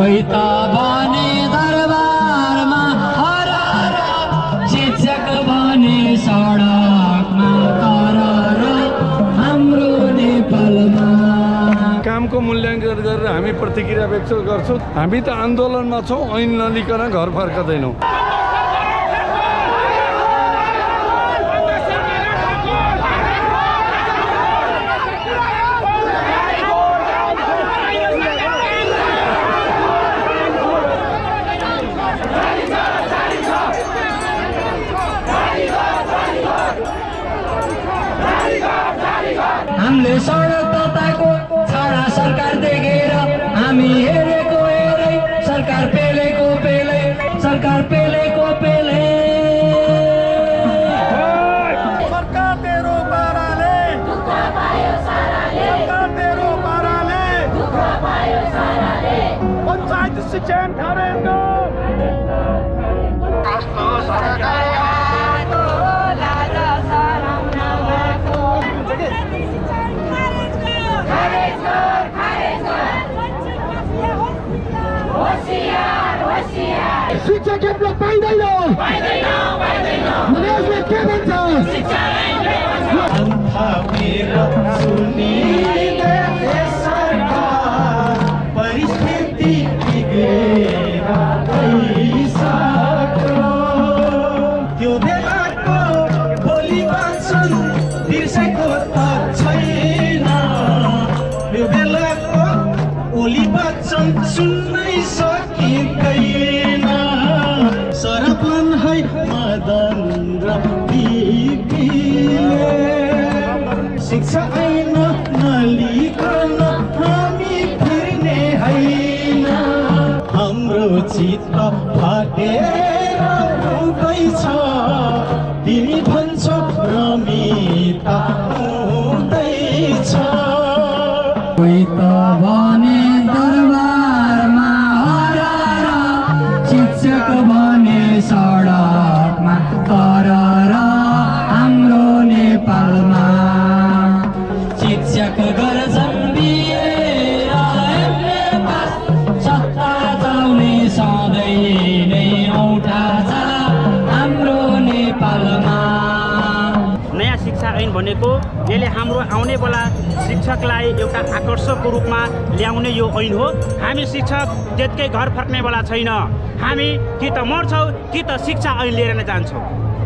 कोही त भने दरबारमा हरार, शिक्षक भने सडकमा करार हाम्रो नेपालमा। कामको मूल्याङ्कन गरेर हामी प्रतिक्रिया व्यक्त गर्छौँ। हामी त आन्दोलनमा छौँ, ऐन नलिकन घर फर्कदैनौँ। हामीले सडक तताएको छाडा सरकार देखेर, हामी हेरेको हेरै सरकार पेलेको पेले, सरकार पेलेको पेले। सरकार तेरो पाराले दुःख पायो साराले, सरकार तेरो पाराले दुःख पायो साराले। पञ्चायत शिक्षण खारेजको कस्तो सरकार शिक्षा केन्द्र पाइँदैन, देशले के भन्छ? परिस्थिति बिग्रेर गइसक्यो, त्यो बेलाको भोलि बाँच्छन् बिर्सेको त छैन, त्यो बेलाको ओली बाँच्छन् सुन्नै सकिँदैन। सरपन है मदन र बिपीले शिक्षा ऐन नलिकन हामी फिर्ने हैन। हाम्रो चित्त फाटेर हुँदैछ, तिमी भन्छौ रमिता हुँदैछ। कोही त भने दरबारमा हरार, शिक्षक भने सडकमा करार हाम्रो नेपालमा। शिक्षक गर्छन् बिए र एमए पास, सत्ता चाउने सधैँ नै औठा छ हाम्रो नेपालमा। नयाँ शिक्षा ऐन भनेको यसले हाम्रो आउने बेला शिक्षकलाई एउटा आकर्षकको रूपमा ल्याउने यो ऐन हो। हामी शिक्षक त्यतिकै घर फर्क्ने बेला छैन, हामी कि त मर्छौँ कि त शिक्षा ऐन लिएर नै जान्छौँ।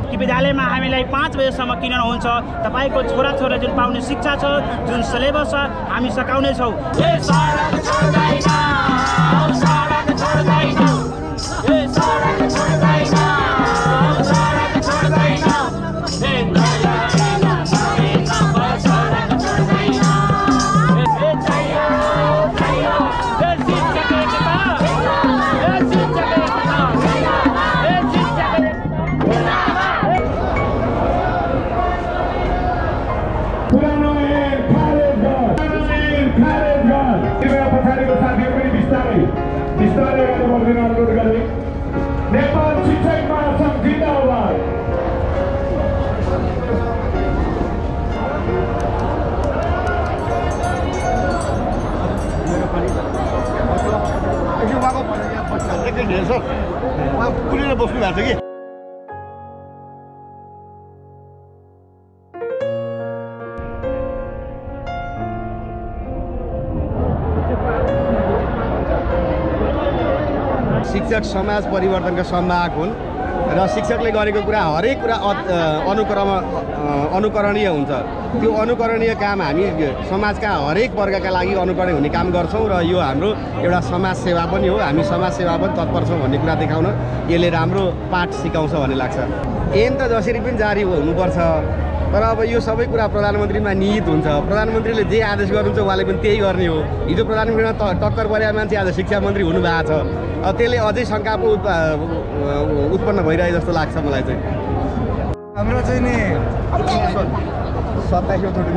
कि विद्यालयमा हामीलाई 5 बजेसम्म किन नहुन्छ? तपाईँको छोराछोरी जुन पाउने शिक्षा छ, जुन सिलेबस छ, हामी सकाउनेछौँ। नेपाल शिक्षक महासंघ जिन्दाबाद। पुलिसले बस्नु भएको छ कि शिक्षक समाज परिवर्तनका संवाहक हुन् र शिक्षकले गरेको कुरा हरेक कुरा अनुकरणीय हुन्छ। त्यो अनुकरणीय काम हामी समाजका हरेक वर्गका लागि अनुकरणीय हुने काम गर्छौँ र यो हाम्रो एउटा समाज सेवा पनि हो। हामी समाज सेवा पनि तत्पर छौँ भन्ने कुरा देखाउन यसले राम्रो पाठ सिकाउँछ भन्ने लाग्छ। ऐन त जसरी पनि जारी हुनुपर्छ, तर अब यो सबै कुरा प्रधानमन्त्रीमा निहित हुन्छ। प्रधानमन्त्रीले जे आदेश गर्नुहुन्छ उहाँले पनि त्यही गर्ने हो। हिजो प्रधानमन्त्रीमा टक्कर परेका मान्छे आज शिक्षा मन्त्री हुनुभएको छ। त्यसले अझै शङ्का पो उत्पन्न भइरहेको जस्तो लाग्छ मलाई चाहिँ। हाम्रो चाहिँ नि 27 चोटि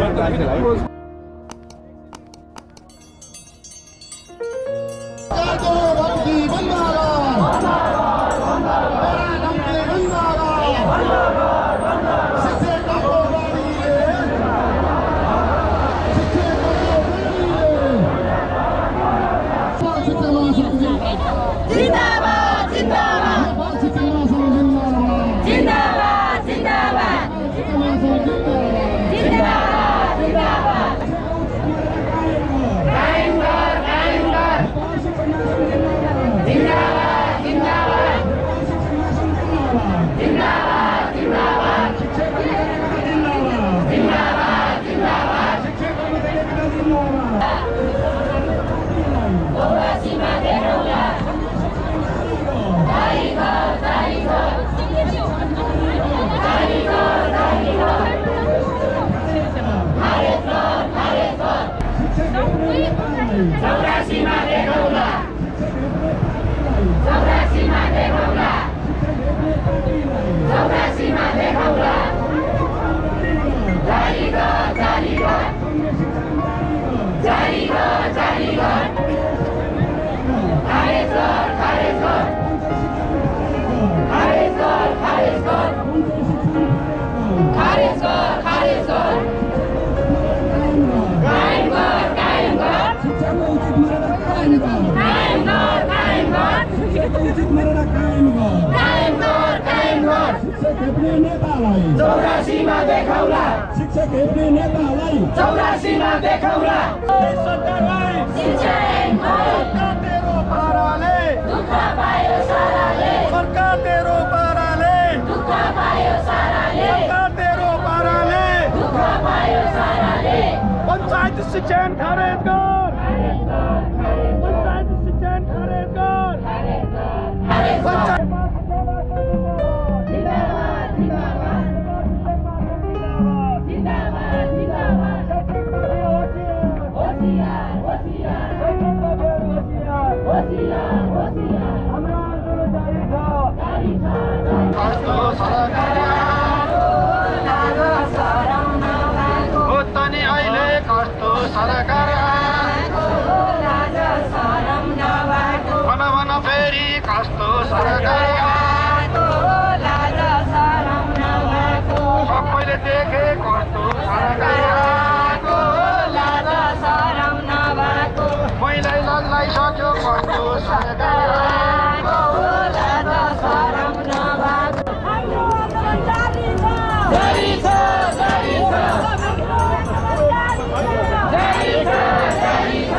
जिंदाबाद जिंदाबाद जिंदाबाद जिंदाबाद जिंदाबाद जिंदाबाद कायम कर जिंदाबाद जिंदाबाद जिंदाबाद जिंदाबाद जिंदाबाद जिंदाबाद चौरासीमा देखाउला चौरासीमा देखाउला चौरासीमा देखाउला चौरासीमा देखाउला जारी गर जारी गर जारी गर जारी गर खारेज गर खारेज गर खारेज गर खारेज गर खारेज गर खारेज गर कायम गर कायम गर कायम गर कायम गर कायम गर कायम गर चौरासीमा देखाउला शिक्षक हेप्ने नेतालाई चौरासीमा देखाउला सरकारलाई शिक्षा सरकार तेरो पाराले दुःख पायो साराले सरकार तेरो पाराले दुःख पायो साराले सरकार तेरो पाराले दुःख पायो साराले पञ्चायत शिक्षण खारेज गर पञ्चायत शिक्षण खारेज गर पञ्चायत सबैले देखे कस्तो सरकारको लाजा सरम नभएको महिलाई लल्लाइसक्यो कस्तो सरकारको लाजा सरम नभएको हाम्रो आन्दोलन जारी छ जारी छ जारी छ जारी छ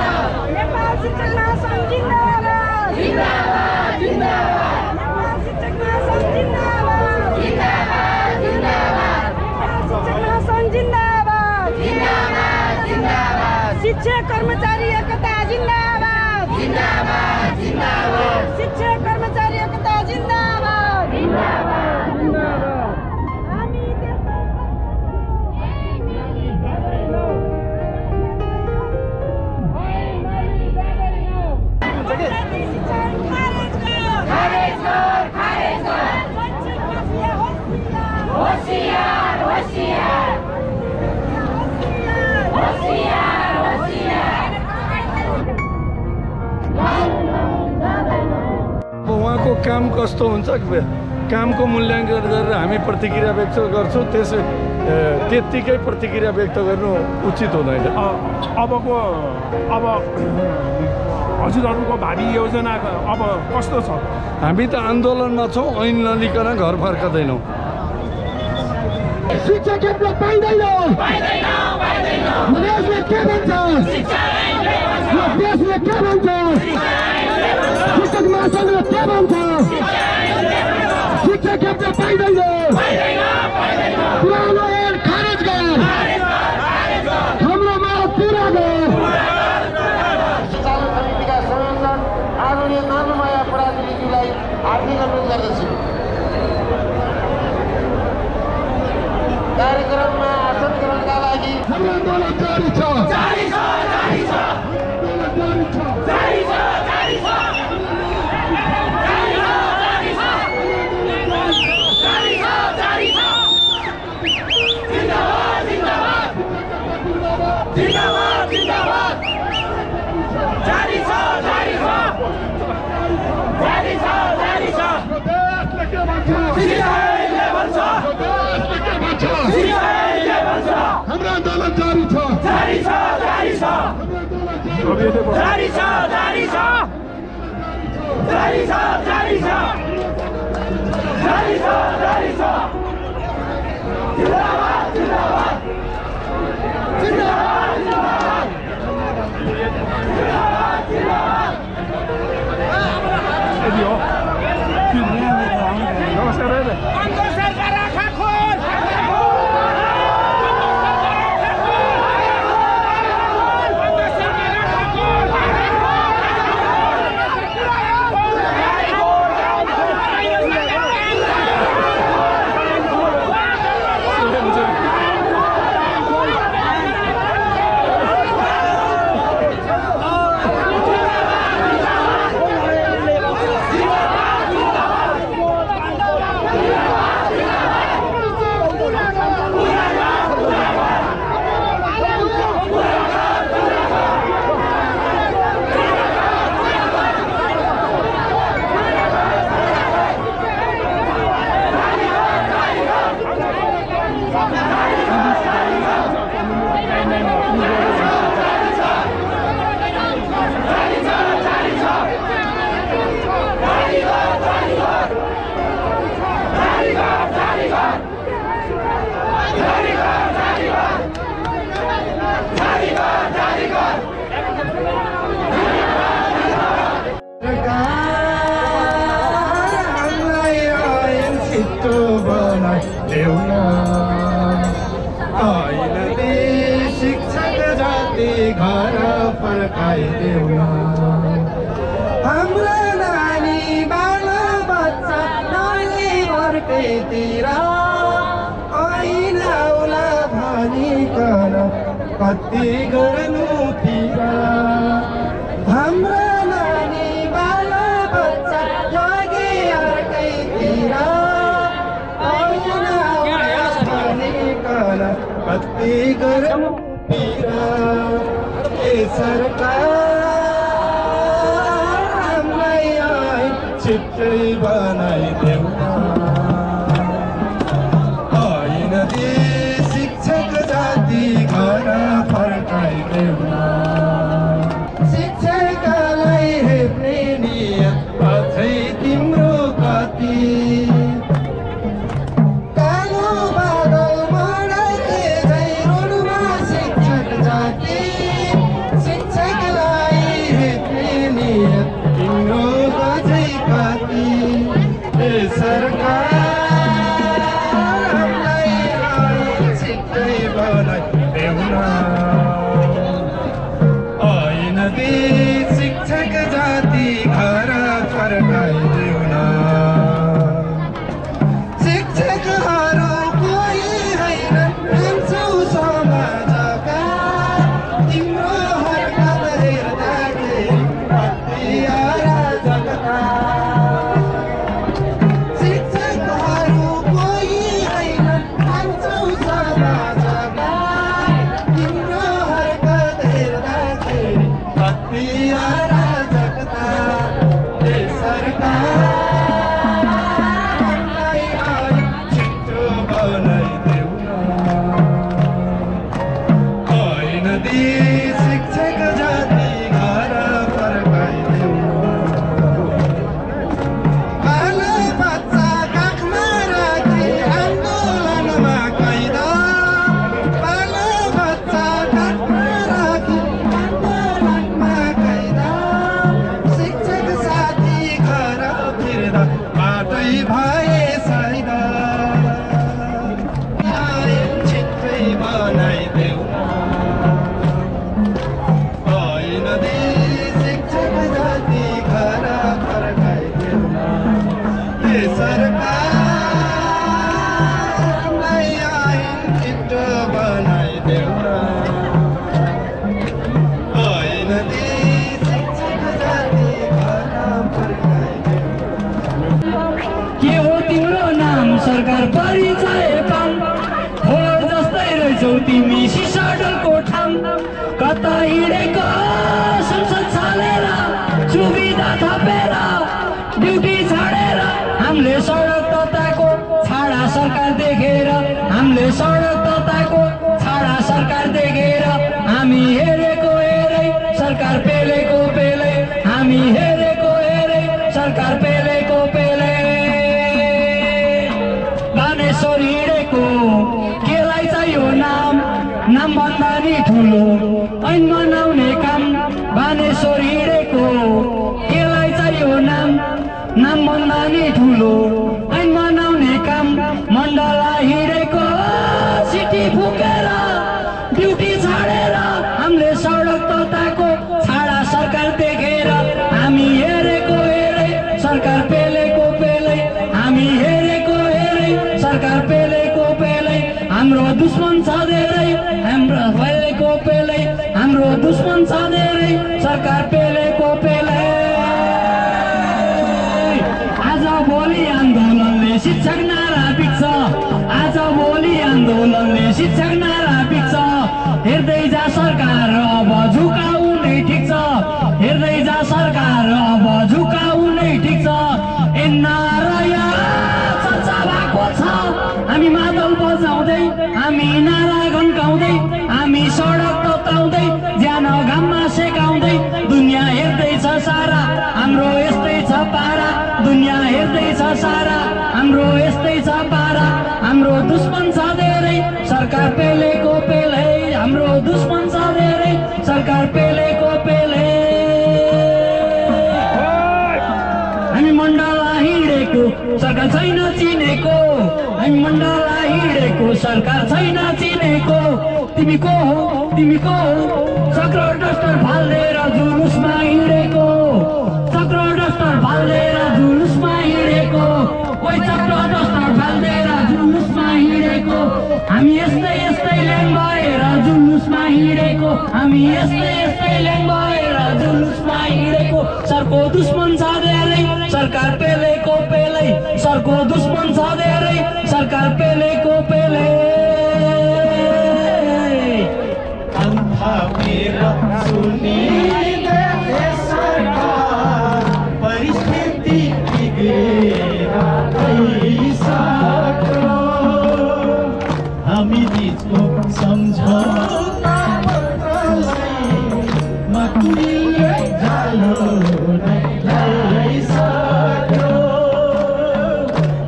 नेपाल शिक्षक महासङ्घ जिन्दाबाद जिन्दाबाद जिन्दाबाद नेपाल शिक्षक महासङ्घ जिन्दाबाद जिन्दाबाद जिन्दाबाद शिक्षक महासङ्घ जिन्दाबाद जिन्दाबाद जिन्दाबाद शिक्षक कर्मचारी एकता जिन्दाबाद जिन्दाबाद जिन्दाबाद शिक्षक कर्मचारी एकता जिन्दाबाद जिन्दाबाद जिन्दाबाद हामी होशियार होशियार होशियार होशियार उहाँको काम कस्तो हुन्छ कामको मूल्याङ्कन गरेर हामी प्रतिक्रिया व्यक्त गर्छौँ त्यत्तिकै प्रतिक्रिया व्यक्त गर्नु उचित हुँदैन। अब हजुरहरूको भावी योजना अब कस्तो छ? हामी त आन्दोलनमा छौँ, ऐन नलिकन घर फर्कदैनौँ। शिक्षा क्षेत्र पाइँदैन देशले के भन्छ देशले के भन्छ शिक्षक महासङ्घले के भन्छ शिक्षा क्षेत्र पाइँदैन पुरानो ऐन खारेज गर हाम्रो माग पुरा गर। सञ्चालन समितिका संयोजक आदरणीय नानुमाया पराजुलीज्यूलाई हार्दिक अनुरोध गर्दछु। कार्यक्रममा आसन ग्रहणका लागि हाम्रो आन्दोलन जारी छ जारी छ जारी छ जारी छ जारी छ जारी छ जारी छ जारी छ जारी छ जिन्दाबाद जिन्दाबाद जिन्दाबाद जिन्दाबाद जारी छ जारी छ जारी छ जारी छ देशले के भन्छ सिआइले भन्छ देशले के भन्छ सिआइले भन्छ हाम्रो आन्दोलन जारी छ जारी छ जारी छ हाम्रो आन्दोलन जारी छ जारी छ हाम्रो नानी बाल बच्चा नानी अर्कैतिर ऐना उला भनिकन कति गर्नु फिर हाम्रो नानी बाल बच्चा लगे अर्कैतिर ऐना उला भनिकन कति गर्नु फिर सरकार छिट्टै बनाइदेऊ ऐन दे शिक्षक जाति घर फर्काइदेऊ शिक्षकलाई हेप्ने नियत अझै तिम्रो कति कालो बादल मडाइले झै रोडमा शिक्षक जाति शिक्षकलाई हेप्ने नियत तिम्रो अझै कति सरकारलाई छिट्टै बनाइदेऊ न ऐन दे शिक्षक जाति घर फर्काइदेऊ न शिक्षकहरू कोही होइन मान्छौ समाजका तिम्रो हरकत हेर्दाखेरि कति अराजकता शिक्षकहरू कोही होइन मान्छौ समाजका तिम्रो हरकत हेर्दाखेरि कति अराजकता सरकारलाई छिटो बनाइदेऊ न ऐन दे शिक्षक जाति घर फर्काइदेऊ बाल बच्चा काखमा राखी आन्दोलनमा कैद बाल बच्चा काखमा राखी आन्दोलनमा कैद शिक्षक साथी घर फिर्दा बाटै भए साइद छिट्टै बनाइदेऊ ऐन दे शिक्षक जाति घर फर्काइदेऊ सरकारलाई ऐन छिटो बनाइदेऊ ऐन दे शिक्षक जाति घर फर्काइदेऊ के हो तिम्रो नाम सरकार परिचय पाम हो जस्तै रहेछौ तिमी सिसाडलको ठाम कता हिँडेको संसद छालेर सुविधा थपेर ड्युटी छाडेर हामीले सडक तताको छाडा सरकार देखेर हामीले सडक तताको छाडा सरकार देखेर हामी हेरेको हेरै सरकार पेलेको पेलै हामी हेरेको हेरै सरकार सरकार पेलेको पेले बानेश्वर हिँडेको केलाई चाहियो नाम भन्दा नि ठुलो ऐन मनाउने काम बानेश्वर हिँडेको केलाई चाहियो नाम भन्दा नि ठुलो ऐन मनाउने काम मण्डला हिँडेको सिटी फुकेर ड्युटी छाडेर हामीले सडक तताको छाडा सरकार देखेर हामी हेरेको हेरे सरकार पेलेको पेले हामी हेरेको हेरे सरकार पेलेको पेले हाम्रो दुश्मन छ धेरै हाम्रो पेलेको पेले हाम्रो दुश्मन छ धेरै सरकार पेलेको पेले आज भोलि आन्दोलनले शिक्षक नारा बिग्छ आज भोलि आन्दोलनले शिक्षक नारा बिग्छ हेर्दै जा सरकार अब झुकाउनै ठिक छ हेर्दै जा सरकार अब झुकाउनै ठिक छ ए नारा चर्चा भएको छ हामी मादल बजाउँदै हामी नारा गन्काउँदै हामी सडक तताउँदै ज्यान घाममा सेकाउँदै दुनियाँ हेर्दैछ सारा हाम्रो यस्तै छ पारा दुनियाँ हेर्दैछ सारा हाम्रो यस्तै छ पारा हाम्रो दुश्मन छ धेरै सरकार पेलेको पेले हाम्रो दुश्मन छ धेरै सरकार पेलेको पेले हामी मण्डला हिँडेको सरकार छैन चिनेको हामी मण्डला हिँडेको सरकार छैन चिनेको तिमी को हो चक्र डस्टर फाल्देर जुलुसमा हिँडेको चक्र डस्टर फाल्देर जुलुसमा हिँडेको कोही चक्र डस्टर फाल्देर जुलुसमा हिँडेको हामी यस्तै ल्याङ भएर जुलुसमा हिँडेको हामी यस्तै ल्याङ भएर जुलुसमा हिँडेको सरको दुश्मन छ धेरै सरकार पेलेको पेलै सरको दुश्मन छ धेरै सरकार पेलेको पेले परिस्थिति बिग्रेर गइसक्यो हामी बिचको सम्झौता पत्रलाई मकुरीले जालो लगाइसक्यो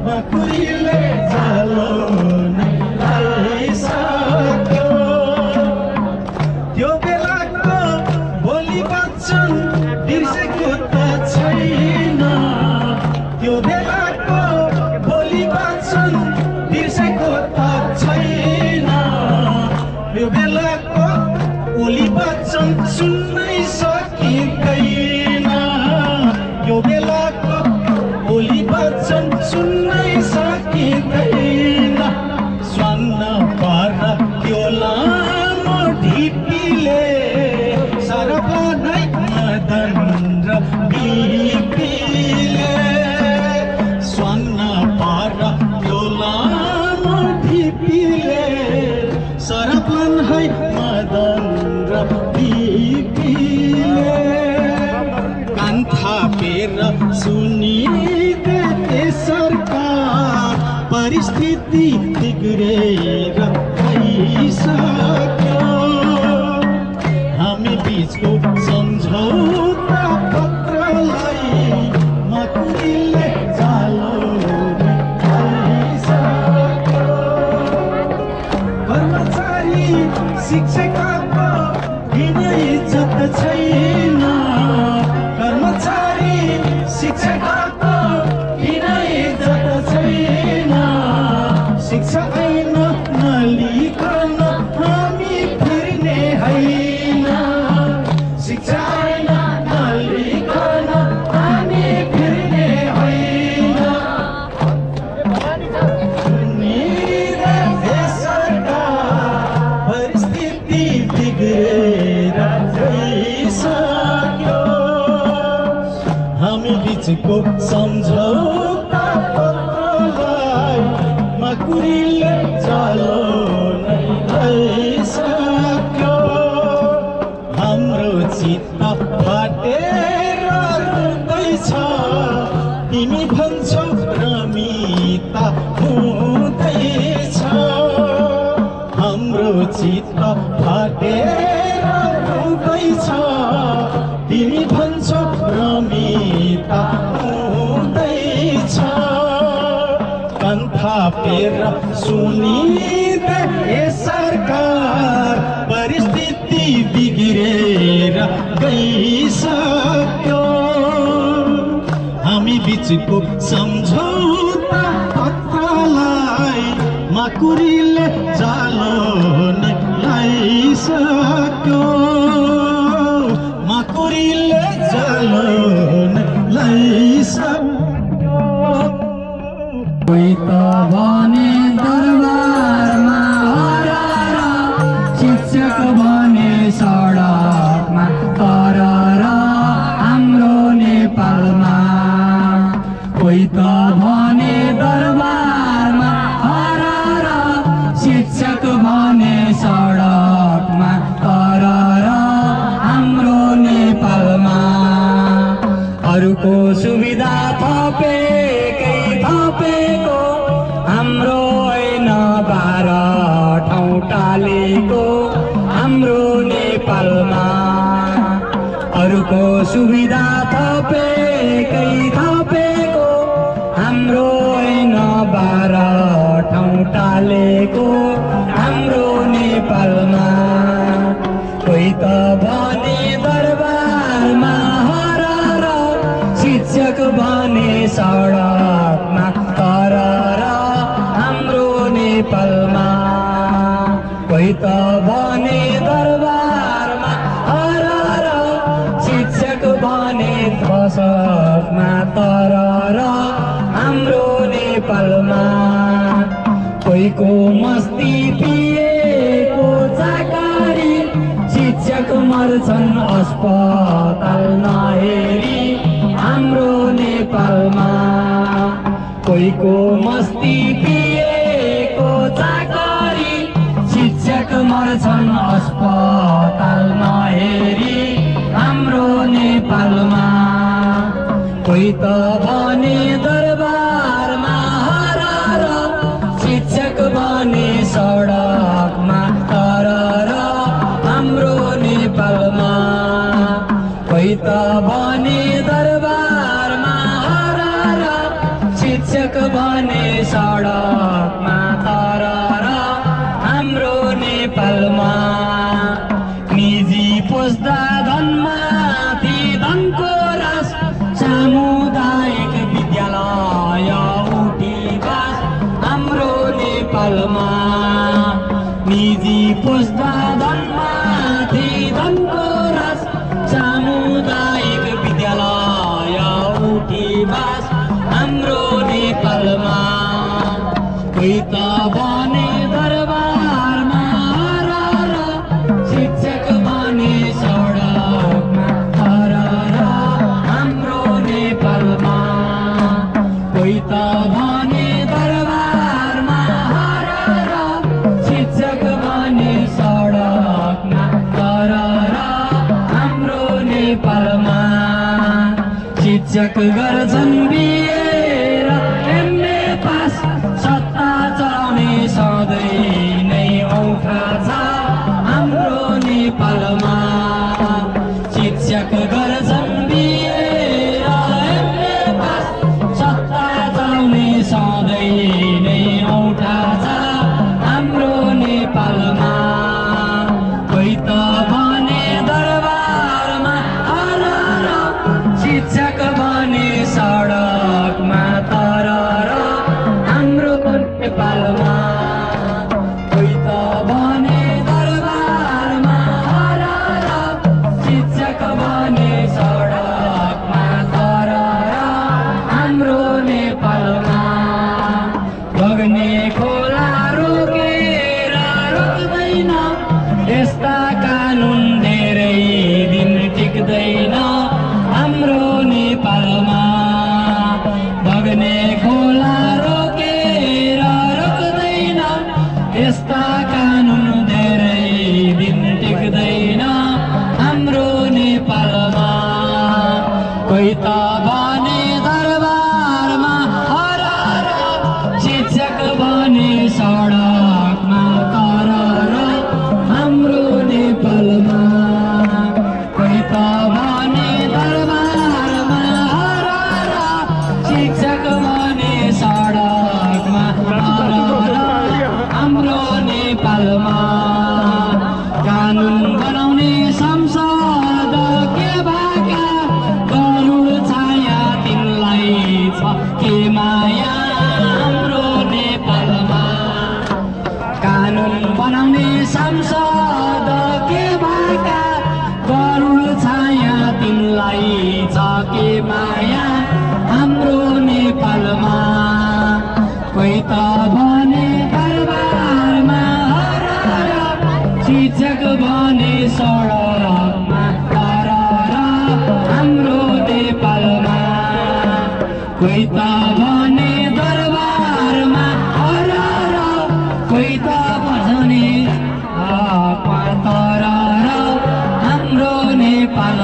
मकुरीले जालो लगाइसक्यो त्यो बेलाको बोली वचन बिर्सेको त छैन त्यो बेलाको बोली वचन बिर्सेको त छैन त्यो बेलाको बोली वचन सुन्नै सकिँदैन यो बेलाको बोली वचन सुन्नै सकिँदैन स्वर्ण पर त्यो लामो ढिपीले सरबनै मदन र बिपीले स्वर्ण पर त्यो लामो ढिपीले सरबन है मदन र बिपीले कान थापेर सुनिदे सरकार परिस्थिति बिग्रेर गइसक्यो हामी बिचको सम्झौता पत्रलाई मकुरीले जालो लगाइसक्यो कर्मचारी शिक्षकको किन इज्जत छैन कर्मचारी शिक्षकको किन इज्जत छैन शिक्षा ऐन नलिकन हामी फिर्ने होइन शिक्षा ऐन नलिकन हामी फिर्ने होइन परिस्थिति बिग्रेर गइसक्यो हामी बिचको सम्झौता पत्रलाई मकुरीले जालो लगाइसक्यो हाम्रो चित्त फाटेर रुँदैछ तिमी भन्छौ रमिता हुँदैछ हाम्रो चित्त फाटेर रुँदैछ तिमी भन्छौ रमिता थापेर सुनिँदै ए सरकार परिस्थिति बिग्रेर गइसक्यो हामी बिचको सम्झौता पत्रलाई माकुरीले जालो नै लाइसक्यो माकुरीले जालो नै लाइसक्यो कोही त भने दरबारमा हरार शिक्षक भने सडकमा तरर हाम्रो नेपालमा कोही त भने दरबारमा हरार शिक्षक भने सडकमा तरर हाम्रो नेपालमा अरूको सुविधा थपेकै थपेको हाम्रो होइन 12 ठाउँ टालेको हाम्रो नेपालमा अरूको सुविधा थपेकै थपेको हाम्रो होइन 12 ठाउँ टालेको हाम्रो नेपालमा कोही त भने दरबारमा हरार शिक्षक भने सडकमा तरर हाम्रो नेपालमा कोही त भने दरबारमा हरार शिक्षक भने दशकमा तरर हाम्रो नेपालमा कोहीको मस्ती पिएको चाकरी शिक्षक मर्छन् अस्पताल नहेरी हाम्रो नेपालमा कोहीको मस्ती पिएको चाकरी शिक्षक मर्छन् अस्पताल नहेरी हाम्रो नेपालमा कोही त भने दरबारमा हरार शिक्षक भने सडकमा तरर हाम्रो नेपालमा कोही त भने दरबारमा हरार शिक्षक भने सडकमा तरर हाम्रो नेपालमा निजी पस्दा धनमाथि धनको रस सामुदायिक विद्यालय उठी बस हाम्रो नेपालमा निजी पस्दा धनमाथि धनको रस सामुदायिक विद्यालय उठी बस हाम्रो नेपालमा कोही त भने दरबारमा हरार शिक्षक भने सडकमा तरर हाम्रो नेपालमा कोही त भने दरबारमा हरार शिक्षक भने सडकमा तरर हाम्रो नेपालमा शिक्षक गर्छन् बिएर एमए पास सत्ता चलाउने सधैँ नै औखा छ हाम्रो नेपालमा शिक्षक गर्छन् बिएर एमए पास सत्ता चलाउने सधैँ नै औखा छ हाम्रो नेपालमा कोही त भने दरबारमा हरार शिक्षक भने सडकमा तरर हाम्रो नेपालमा कोही त भने दरबारमा हरार कोही त भजने तर हाम्रो नेपालमा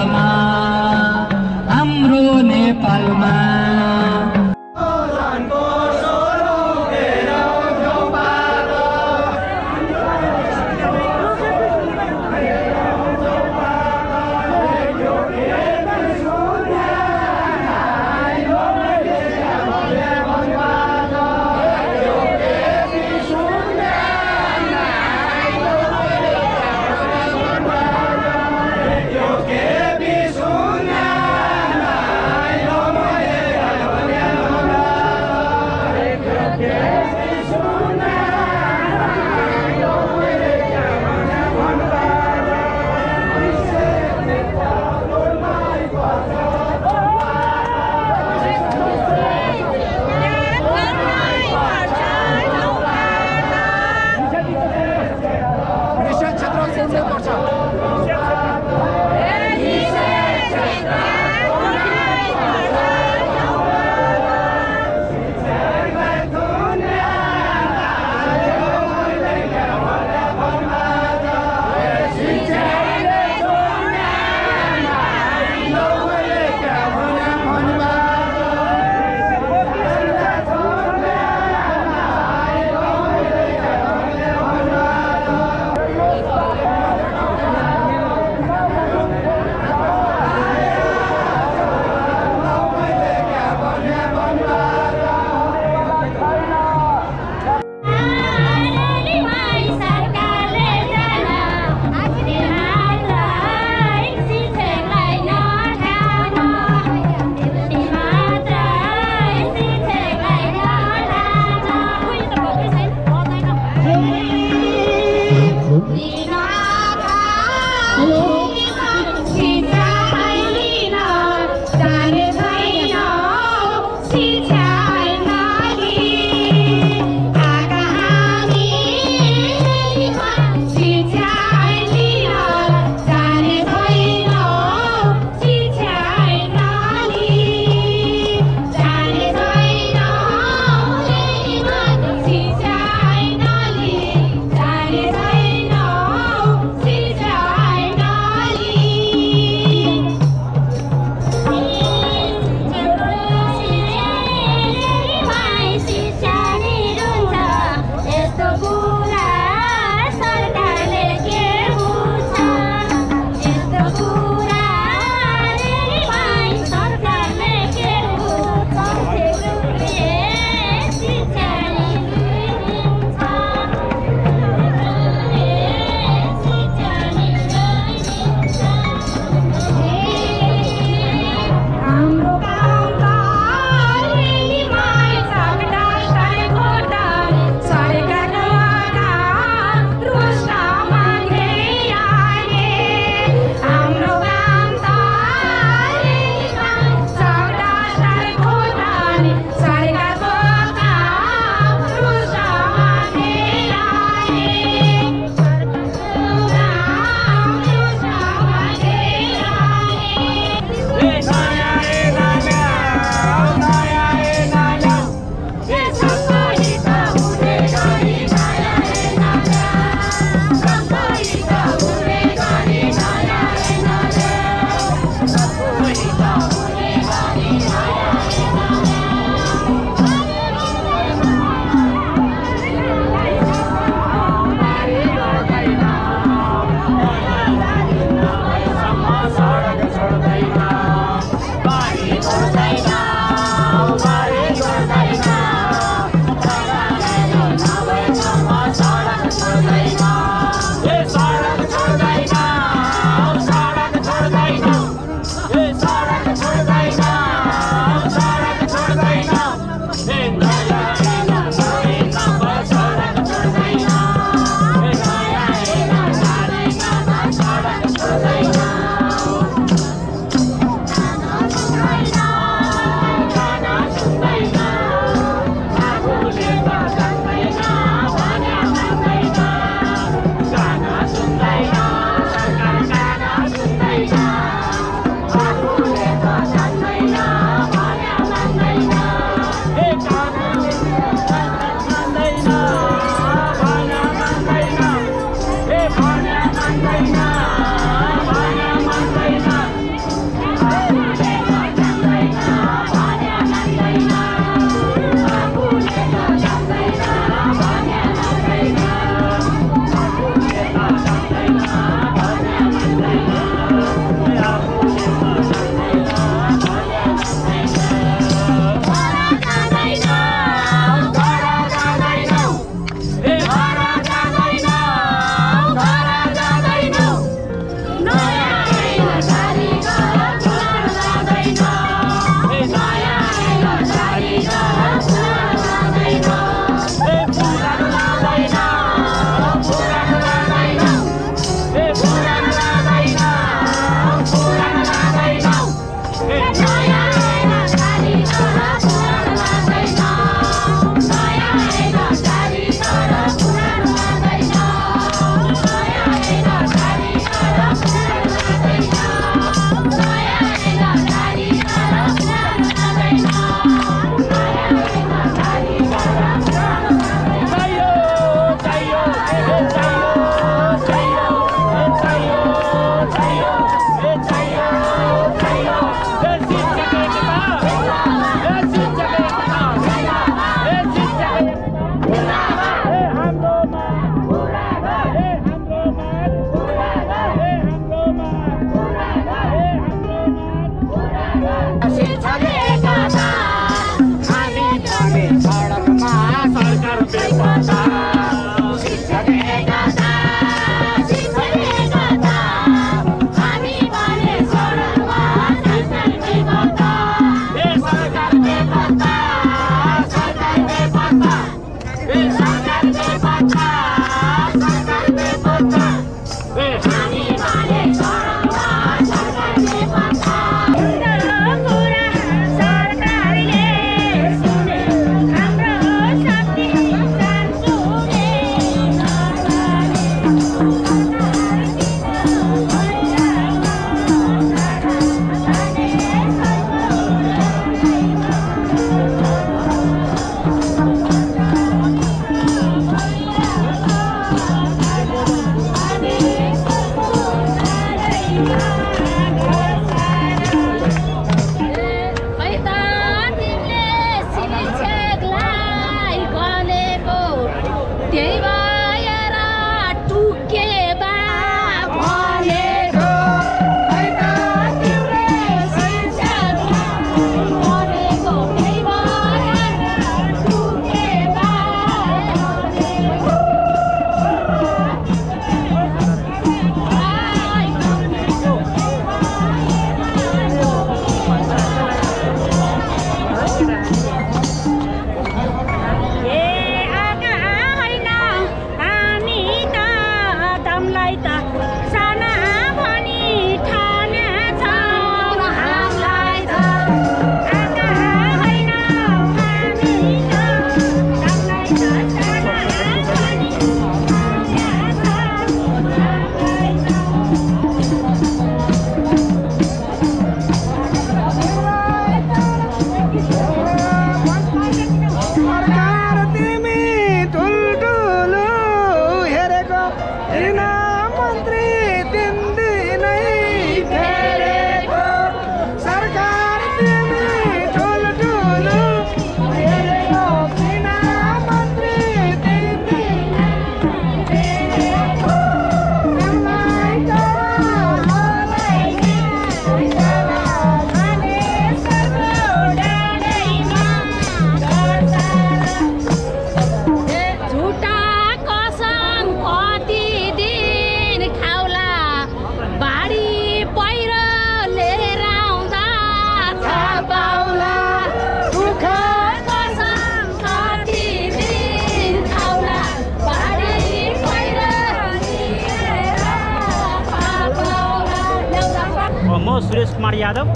गणेश कुमार यादव,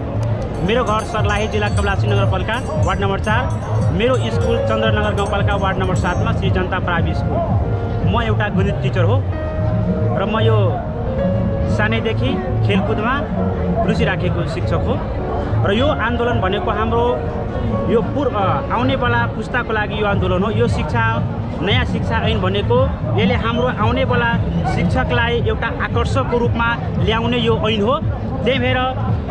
मेरो घर सर्लाही जिल्ला कमलासी नगरपालिका वार्ड नम्बर 4, मेरो स्कुल चन्द्रनगर गाउँपालिका वार्ड नम्बर 7 मा श्री जनता प्राइभेट स्कुल। म एउटा गणित टिचर हो र म यो सानैदेखि खेलकुदमा रुचि राखेको शिक्षक हो र यो आन्दोलन भनेको हाम्रो यो आउनेवाला पुस्ताको लागि यो आन्दोलन हो। यो नयाँ शिक्षा ऐन भनेको यसले हाम्रो आउनेवाला शिक्षकलाई एउटा आकर्षकको रूपमा ल्याउने यो ऐन हो। त्यही भएर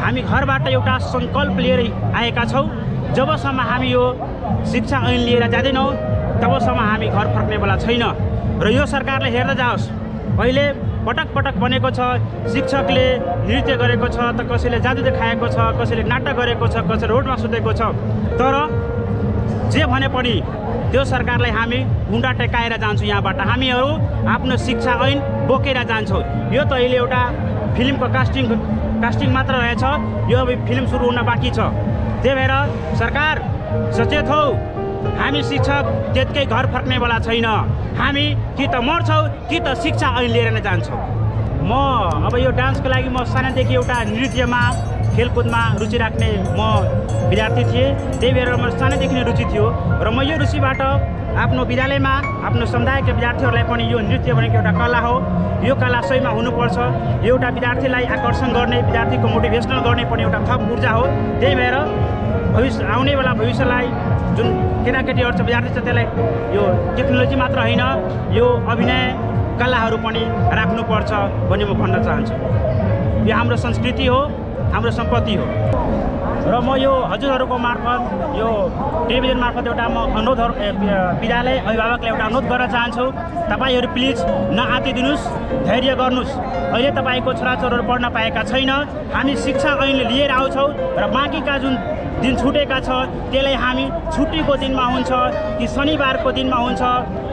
हामी घरबाट एउटा सङ्कल्प लिएर आएका छौँ। जबसम्म हामी यो शिक्षा ऐन लिएर जाँदैनौँ तबसम्म हामी घर फर्क्नेवाला छैन। र यो सरकारले हेर्दै जाओस्, अहिले पटक पटक भनेको छ शिक्षकले नृत्य गरेको छ त कसैले जादु देखाएको छ, कसैले नाटक गरेको छ, कसैले रोडमा सुतेको छ। तर जे भने पनि त्यो सरकारलाई हामी हुँडा टेकाएर जान्छौँ। यहाँबाट हामीहरू आफ्नो शिक्षा ऐन बोकेर जान्छौँ। यो त अहिले एउटा फिल्मको कास्टिङ मात्र रहेछ, यो अब फिल्म सुरु हुन बाँकी छ। त्यही भएर सरकार सचेत हौ, हामी शिक्षक त्यतिकै घर फर्क्नेवाला छैन। हामी कि त मर्छौँ कि त शिक्षा ऐन लिएर नै जान्छौँ। म अब यो डान्सको लागि म सानैदेखि एउटा नृत्यमा खेलकुदमा रुचि राख्ने म विद्यार्थी थिएँ। त्यही भएर म सानैदेखि नै रुचि थियो र म यो रुचिबाट आफ्नो विद्यालयमा आफ्नो समुदायका विद्यार्थीहरूलाई पनि यो नृत्य भनेको एउटा कला हो, यो कला सहीमा हुनुपर्छ। एउटा विद्यार्थीलाई आकर्षण गर्ने, विद्यार्थीको मोटिभेसनल गर्ने पनि एउटा थप ऊर्जा हो। त्यही भएर आउनेवाला भविष्यलाई जुन केटाकेटीहरू छ, विद्यार्थी छ, त्यसलाई यो टेक्नोलोजी मात्र होइन, यो अभिनय कलाहरू पनि राख्नुपर्छ भन्ने म भन्न चाहन्छु। यो हाम्रो संस्कृति हो, हाम्रो सम्पत्ति हो र म यो हजुरहरूको मार्फत यो टेलिभिजन मार्फत एउटा म अनुरोधहरू विद्यालय अभिभावकलाई एउटा अनुरोध गर्न चाहन्छु। तपाईँहरू प्लिज नआत्तिदिनुहोस्, धैर्य गर्नुहोस्। अहिले तपाईँको छोराछोरीहरू पढ्न पाएका छैन। हामी शिक्षा ऐनले लिएर आउँछौँ र बाँकीका जुन दिन छुटेका छ त्यसलाई हामी छुट्टीको दिनमा हुन्छ कि शनिबारको दिनमा हुन्छ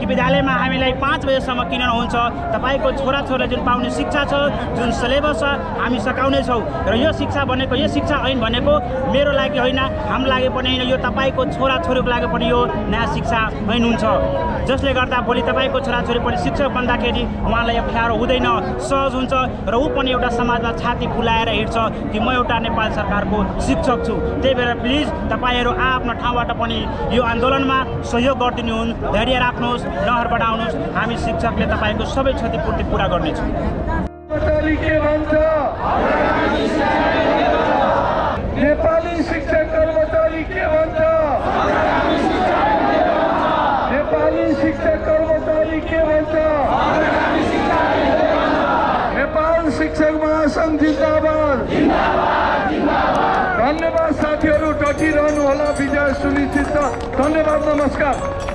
कि विद्यालयमा हामीलाई 5 बजेसम्म किन नहुन्छ। तपाईँको छोराछोरीले जुन पाउने शिक्षा छ, जुन सिलेबस छ, हामी सकाउनेछौँ। र यो शिक्षा भनेको, यो शिक्षा ऐन भनेको मेरो लागि होइन, हाम्रो लागि पनि होइन, यो तपाईँको छोराछोरीको लागि पनि यो नयाँ शिक्षा ऐन हुन्छ। जसले गर्दा भोलि तपाईँको छोराछोरी पनि शिक्षक बन्दाखेरि उहाँलाई अप्ठ्यारो हुँदैन, सहज हुन्छ र ऊ पनि एउटा समाजमा छाती फुलाएर हिँड्छ कि म एउटा नेपाल सरकारको शिक्षक छु। त्यही भएर प्लिज तपाईँहरू आफ्नो ठाउँबाट पनि यो आन्दोलनमा सहयोग गरिदिनुहुन्, धैर्य राख्नुहोस्, नहर बढाउनुहोस्। हामी शिक्षकले तपाईँको सबै क्षतिपूर्ति पुरा गर्नेछौँ। नेपाली शिक्षक कर्मचारी के भन्छ? नेपाली शिक्षक कर्मचारी के भन्छ? नेपाल शिक्षक महासंघ जिन्दाबाद। धन्यवाद साथीहरू, डटिरहनु होला, विजय सुनिश्चित छ। धन्यवाद, नमस्कार।